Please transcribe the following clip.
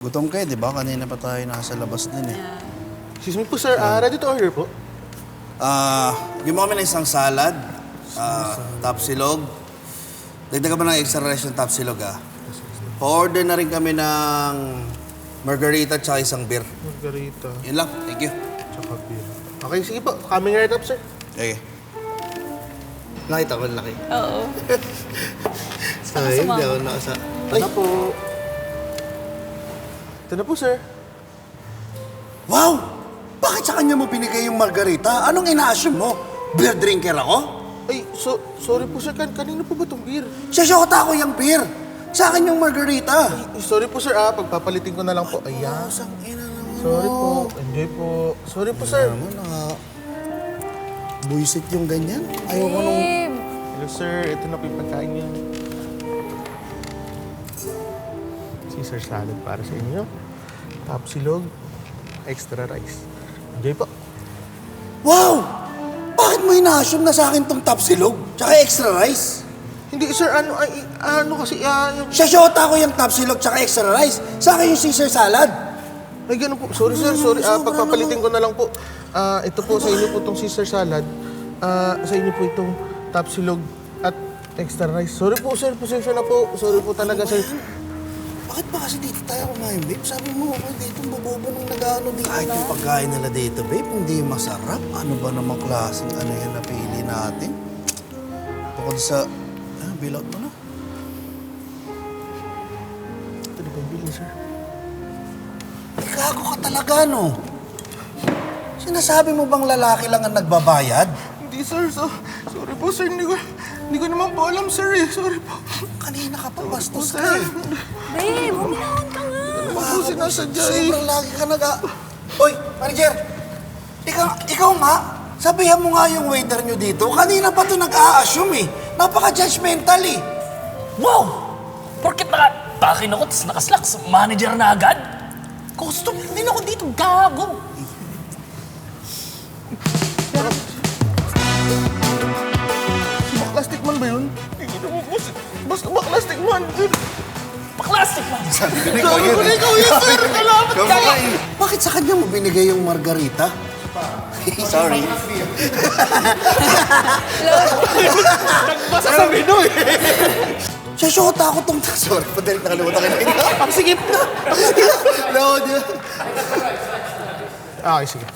Gutom kayo, di ba? Kanina pa tayo nasa labas din eh. Excuse me po, sir. Ready to order po? Bigyan mo kami ng isang salad, tapsilog. Dagdagan mo ng extra rice yung tapsilog, ah. Pa-order na rin kami ng margarita at isang beer. Margarita. Yun lang, thank you. Tsaka beer. Okay, sige po. Coming right up, sir. Okay. Nakita ko, laki. Oo. Ay, hindi ako nakasa... Ito na po. Ito na po, sir. Wow! Bakit sa kanya mo binigay yung margarita? Anong ina-assume mo? Beer drinker ako? Ay, sorry po, sir. Kanino po ba itong beer? Sa shota ko yung beer. Sa akin yung margarita. Ay, sorry po, sir. Pagpapalitin ko na lang po. Ayan. Sang ina naman. Sorry po. Enjoy po. Sorry po, sir. Buisit yung ganyan. Ayoko nung... Babe! Hello, sir. Ito na po yung pagkain niyo. Caesar salad para sa inyo. Tapsilog. Extra rice. Enjoy po. Wow! Bakit mo ina-assume na sa akin tong tapsilog? Tsaka extra rice? Hindi, sir. Ano kasi, yung... Sa shota ko yung tapsilog tsaka extra rice. Sa akin yung Caesar salad. Ay, ganun po. Sorry, sir. Sorry. Sobra Pagpapalitin ko na lang po. Ito po, sa inyo po itong Caesar salad. Sa inyo po itong tapsilog at extra rice. Sorry po, sir. Pasensya na po. Sorry po talaga, sir. Bakit ba kasi dito tayo kumain, babe? Sabi mo ako dito, bobobo nung nag-ano dito. Kahit yung pagkain nila dito, babe, hindi masarap. Ano ba namang klaseng ano yung napili natin? Bukod sa... bill out mo na. Ito na ba yung bill, sir? Gago ka talaga, no? Sinasabi mo bang lalaki lang ang nagbabayad? Hindi, sir. Sorry po, sir. Hindi ko naman po alam, sir. Sorry po. Kanina ka pa bastos sir. ka eh. Babe, huminahon ka nga! Naman po sinasadya eh. Sobrang lagi ka Hoy, manager! Ikaw nga, sabihan mo nga yung waiter nyo dito. Kanina pa to nag-a-assume eh. Napaka-judgmental eh. Wow! Porket nakapakin ako, tapos nakaslacks, manager na agad? Customer din ako dito, gago! Baklastic man ba yun? Hindi ko naman po, sir. Basta baklastic man. Paklastic man! Sabi ko Sabi ko na ikaw yun, sir. Kalamat ka. Bakit sa kanya mo binigay yung margarita? Sorry. Basta sa menu eh. Sa shota ako tong... Sorry, padalit nakalimutan kayo. Ang sigip na. No, di ba? Okay, sige.